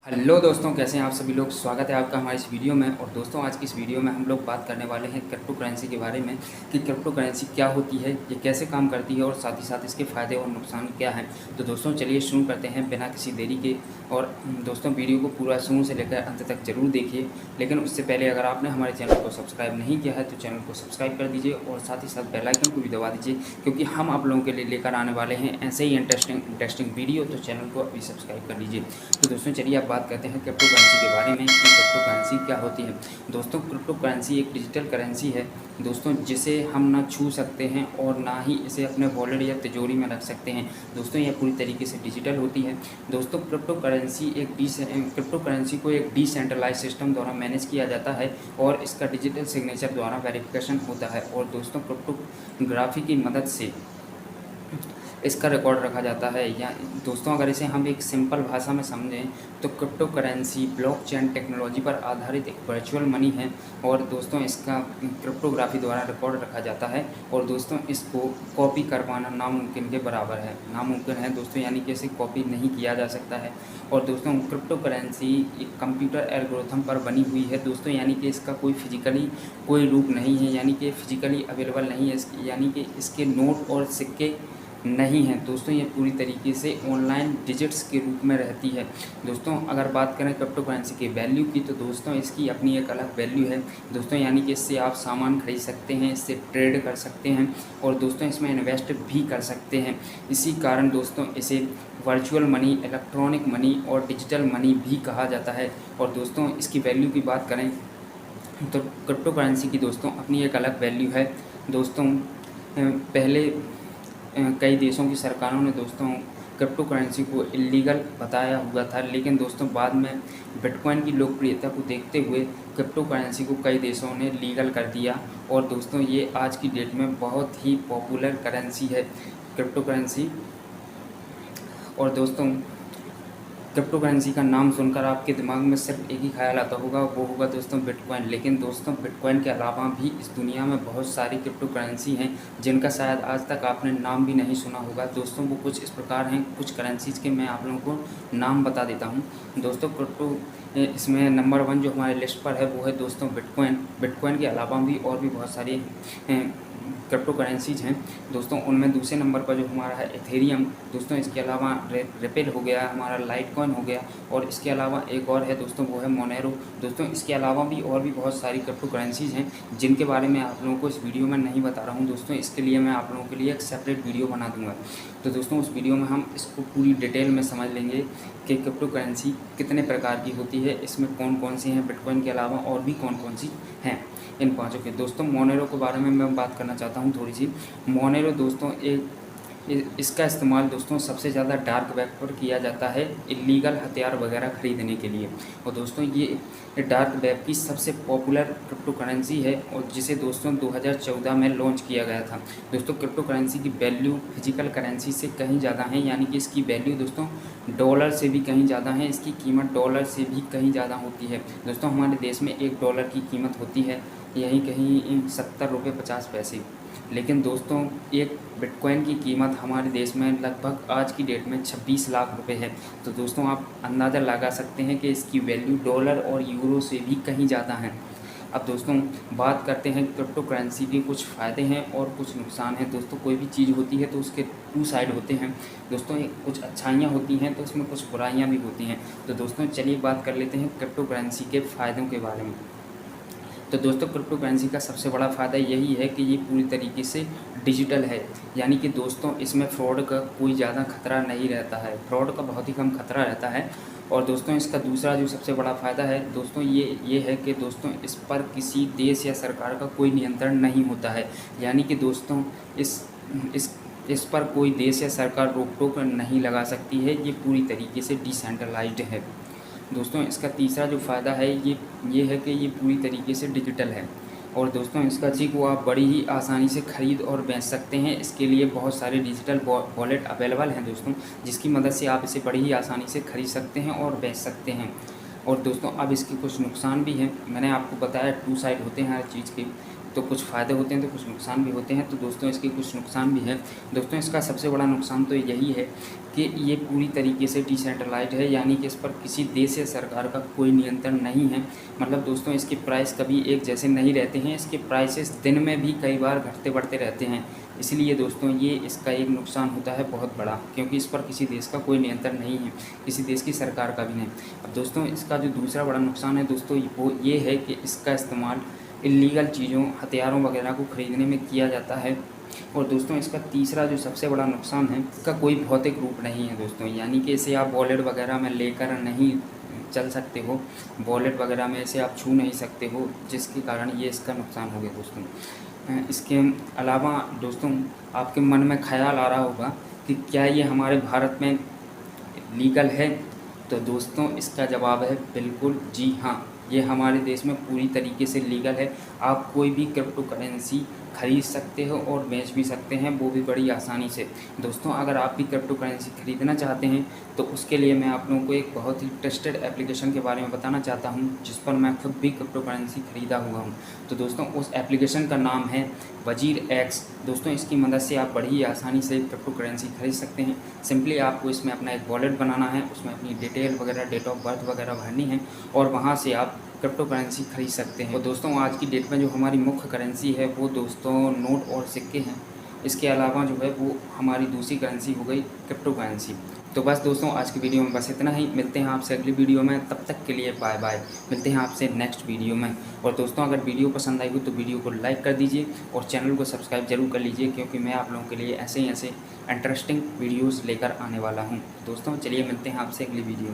Hello दोस्तों, कैसे हैं आप सभी लोग। स्वागत है आपका हमारे इस वीडियो में। और दोस्तों, आज की इस वीडियो में हम लोग बात करने वाले हैं क्रिप्टो करेंसी के बारे में कि क्रिप्टो करेंसी क्या होती है, ये कैसे काम करती है और साथ ही साथ इसके फ़ायदे और नुकसान क्या हैं। तो दोस्तों चलिए शुरू करते हैं बिना किसी देरी के। और दोस्तों, वीडियो को पूरा शुरू से लेकर अंत तक जरूर देखिए। लेकिन उससे पहले अगर आपने हमारे चैनल को सब्सक्राइब नहीं किया है तो चैनल को सब्सक्राइब कर दीजिए और साथ ही साथ बेल आइकन को भी दबा दीजिए, क्योंकि हम आप लोगों के लिए लेकर आने वाले हैं ऐसे ही इंटरेस्टिंग वीडियो। तो चैनल को अभी सब्सक्राइब कर लीजिए। तो दोस्तों चलिए अब बात करते हैं क्रिप्टो करेंसी के बारे में कि क्रिप्टो करेंसी क्या होती है। दोस्तों, क्रिप्टो करेंसी एक डिजिटल करेंसी है दोस्तों, जिसे हम ना छू सकते हैं और ना ही इसे अपने वॉलेट या तिजोरी में रख सकते हैं। दोस्तों, यह पूरी तरीके से डिजिटल होती है। दोस्तों, क्रिप्टो करेंसी को एक डिसेंट्रलाइज सिस्टम द्वारा मैनेज किया जाता है और इसका डिजिटल सिग्नेचर द्वारा वेरिफिकेशन होता है। और दोस्तों, क्रिप्टोग्राफी की मदद से इसका रिकॉर्ड रखा जाता है। या दोस्तों, अगर इसे हम एक सिंपल भाषा में समझें तो क्रिप्टो करेंसी ब्लॉकचेन टेक्नोलॉजी पर आधारित एक वर्चुअल मनी है। और दोस्तों, इसका क्रिप्टोग्राफी द्वारा रिकॉर्ड रखा जाता है। और दोस्तों, इसको कॉपी करवाना नामुमकिन के बराबर है, नामुमकिन है दोस्तों, यानी कि इसे कॉपी नहीं किया जा सकता है। और दोस्तों, क्रिप्टो करेंसी एक कंप्यूटर एल्गोरिथम पर बनी हुई है दोस्तों, यानी कि इसका कोई फिजिकली कोई रूप नहीं है, यानी कि फिजिकली अवेलेबल नहीं है, यानी कि इसके नोट और सिक्के नहीं है दोस्तों। ये पूरी तरीके से ऑनलाइन डिजिट्स के रूप में रहती है। दोस्तों, अगर बात करें क्रिप्टो करेंसी की वैल्यू की तो दोस्तों इसकी अपनी एक अलग वैल्यू है दोस्तों, यानी कि इससे आप सामान खरीद सकते हैं, इससे ट्रेड कर सकते हैं और दोस्तों इसमें इन्वेस्ट भी कर सकते हैं। इसी कारण दोस्तों इसे वर्चुअल मनी, इलेक्ट्रॉनिक मनी और डिजिटल मनी भी कहा जाता है। और दोस्तों, इसकी वैल्यू की बात करें तो क्रिप्टो करेंसी की दोस्तों अपनी एक अलग वैल्यू है दोस्तों। पहले कई देशों की सरकारों ने दोस्तों क्रिप्टो करेंसी को इलीगल बताया हुआ था, लेकिन दोस्तों बाद में बिटकॉइन की लोकप्रियता को देखते हुए क्रिप्टो करेंसी को कई देशों ने लीगल कर दिया। और दोस्तों, ये आज की डेट में बहुत ही पॉपुलर करेंसी है क्रिप्टो करेंसी। और दोस्तों, क्रिप्टो करेंसी का नाम सुनकर आपके दिमाग में सिर्फ एक ही ख्याल आता होगा, वो होगा दोस्तों बिटकॉइन। लेकिन दोस्तों, बिटकॉइन के अलावा भी इस दुनिया में बहुत सारी क्रिप्टो करेंसी हैं जिनका शायद आज तक आपने नाम भी नहीं सुना होगा दोस्तों। वो कुछ इस प्रकार हैं, कुछ करेंसीज़ के मैं आप लोगों को नाम बता देता हूँ दोस्तों। इसमें नंबर 1 जो हमारे लिस्ट पर है वो है दोस्तों बिटकॉइन। बिटकॉइन के अलावा भी और भी बहुत सारी क्रिप्टो करेंसीज हैं दोस्तों। उनमें दूसरे नंबर पर जो हमारा है एथेरियम दोस्तों। इसके अलावा रिपल हो गया, हमारा लाइटकॉइन हो गया, और इसके अलावा एक और है दोस्तों, वो है मोनेरो दोस्तों। इसके अलावा भी और भी बहुत सारी क्रिप्टो करेंसीज हैं जिनके बारे में आप लोगों को इस वीडियो में नहीं बता रहा हूँ दोस्तों। इसके लिए मैं आप लोगों के लिए एक सेपरेट वीडियो बना दूँगा। तो दोस्तों, उस वीडियो में हम इसको पूरी डिटेल में समझ लेंगे कि क्रिप्टो करेंसी कितने प्रकार की होती है, इसमें कौन कौन सी हैं, बिटकॉइन के अलावा और भी कौन कौन सी हैं इन पांचों के। दोस्तों, मोनेरो के बारे में मैं बात करना चाहता हूं थोड़ी सी। मोनेरो दोस्तों इसका इस्तेमाल दोस्तों सबसे ज़्यादा डार्क वेब पर किया जाता है इलीगल हथियार वगैरह खरीदने के लिए। और दोस्तों, ये डार्क वेब की सबसे पॉपुलर क्रिप्टो करेंसी है और जिसे दोस्तों 2014 में लॉन्च किया गया था। दोस्तों, क्रिप्टो करेंसी की वैल्यू फिजिकल करेंसी से कहीं ज़्यादा है, यानी कि इसकी वैल्यू दोस्तों डॉलर से भी कहीं ज़्यादा है, इसकी कीमत डॉलर से भी कहीं ज़्यादा होती है दोस्तों। हमारे देश में $1 की कीमत होती है यहीं कहीं 70 रुपये 50 पैसे। लेकिन दोस्तों, एक बिटकॉइन की कीमत हमारे देश में लगभग आज की डेट में 26 लाख रुपए है। तो दोस्तों, आप अंदाज़ा लगा सकते हैं कि इसकी वैल्यू डॉलर और यूरो से भी कहीं ज़्यादा है। अब दोस्तों, बात करते हैं क्रिप्टो करेंसी के कुछ फ़ायदे हैं और कुछ नुकसान हैं दोस्तों। कोई भी चीज़ होती है तो उसके 2 साइड होते हैं दोस्तों। कुछ अच्छाइयाँ होती हैं तो उसमें कुछ बुराइयाँ भी होती हैं। तो दोस्तों, चलिए बात कर लेते हैं क्रिप्टो करेंसी के फ़ायदों के बारे में। तो दोस्तों, क्रिप्टो करेंसी का सबसे बड़ा फ़ायदा यही है कि ये पूरी तरीके से डिजिटल है, यानी कि दोस्तों इसमें फ्रॉड का कोई ज़्यादा खतरा नहीं रहता है, फ्रॉड का बहुत ही कम खतरा रहता है। और दोस्तों, इसका दूसरा जो सबसे बड़ा फ़ायदा है दोस्तों ये है कि दोस्तों इस पर किसी देश या सरकार का कोई नियंत्रण नहीं होता है, यानी कि दोस्तों इस पर कोई देश या सरकार रोक टोक नहीं लगा सकती है। ये पूरी तरीके से डिसेंट्रलाइज्ड है दोस्तों। इसका तीसरा जो फ़ायदा है ये है कि ये पूरी तरीके से डिजिटल है। और दोस्तों, इसका को आप बड़ी ही आसानी से ख़रीद और बेच सकते हैं। इसके लिए बहुत सारे डिजिटल वॉलेट अवेलेबल हैं दोस्तों, जिसकी मदद से आप इसे बड़ी ही आसानी से ख़रीद सकते हैं और बेच सकते हैं। और दोस्तों, अब इसके कुछ नुकसान भी हैं। मैंने आपको बताया 2 साइड होते हैं हर चीज़ के। तो कुछ फ़ायदे होते हैं तो कुछ नुकसान भी होते हैं। तो दोस्तों इसके कुछ नुकसान भी हैं। दोस्तों इसका सबसे बड़ा नुकसान तो यही है कि ये पूरी तरीके से डिसेंट्रलाइज्ड है, यानी कि इस पर किसी देश या सरकार का कोई नियंत्रण नहीं है। मतलब दोस्तों इसके प्राइस कभी एक जैसे नहीं रहते हैं, इसके प्राइसेस दिन में भी कई बार घटते बढ़ते रहते हैं। इसलिए दोस्तों ये इसका एक नुकसान होता है बहुत बड़ा, क्योंकि इस पर किसी देश का कोई नियंत्रण नहीं है, किसी देश की सरकार का भी नहीं। अब दोस्तों इसका जो दूसरा बड़ा नुकसान है दोस्तों वो ये है कि इसका इस्तेमाल इल्लीगल चीज़ों, हथियारों वगैरह को ख़रीदने में किया जाता है। और दोस्तों इसका तीसरा जो सबसे बड़ा नुकसान है, इसका कोई भौतिक रूप नहीं है दोस्तों, यानी कि इसे आप वॉलेट वगैरह में लेकर नहीं चल सकते हो, वॉलेट वगैरह में इसे आप छू नहीं सकते हो, जिसके कारण ये इसका नुकसान हो गया दोस्तों। इसके अलावा दोस्तों आपके मन में ख़याल आ रहा होगा कि क्या ये हमारे भारत में लीगल है? तो दोस्तों इसका जवाब है बिल्कुल जी हाँ, ये हमारे देश में पूरी तरीके से लीगल है। आप कोई भी क्रिप्टो करेंसी खरीद सकते हो और बेच भी सकते हैं, वो भी बड़ी आसानी से। दोस्तों अगर आप भी क्रिप्टो करेंसी ख़रीदना चाहते हैं तो उसके लिए मैं आप लोगों को एक बहुत ही ट्रस्टेड एप्लीकेशन के बारे में बताना चाहता हूं, जिस पर मैं खुद भी क्रिप्टो करेंसी ख़रीदा हुआ हूं। तो दोस्तों उस एप्लीकेशन का नाम है वजीर एक्स। दोस्तों इसकी मदद से आप बड़ी आसानी से क्रिप्टो करेंसी खरीद सकते हैं। सिंपली आपको इसमें अपना एक वॉलेट बनाना है, उसमें अपनी डिटेल वगैरह, डेट ऑफ बर्थ वगैरह भरनी है और वहाँ से आप क्रिप्टो करेंसी खरीद सकते हैं। और दोस्तों आज की डेट में जो हमारी मुख्य करेंसी है वो दोस्तों नोट और सिक्के हैं। इसके अलावा जो है वो हमारी दूसरी करेंसी हो गई क्रिप्टो करेंसी। तो बस दोस्तों आज की वीडियो में बस इतना ही। मिलते हैं आपसे अगली वीडियो में, तब तक के लिए बाय बाय। मिलते हैं आपसे नेक्स्ट वीडियो में। और दोस्तों अगर वीडियो पसंद आई हो तो वीडियो को लाइक कर दीजिए और चैनल को सब्सक्राइब जरूर कर लीजिए, क्योंकि मैं आप लोगों के लिए ऐसे इंटरेस्टिंग वीडियोज़ लेकर आने वाला हूँ। दोस्तों चलिए मिलते हैं आपसे अगली वीडियो में।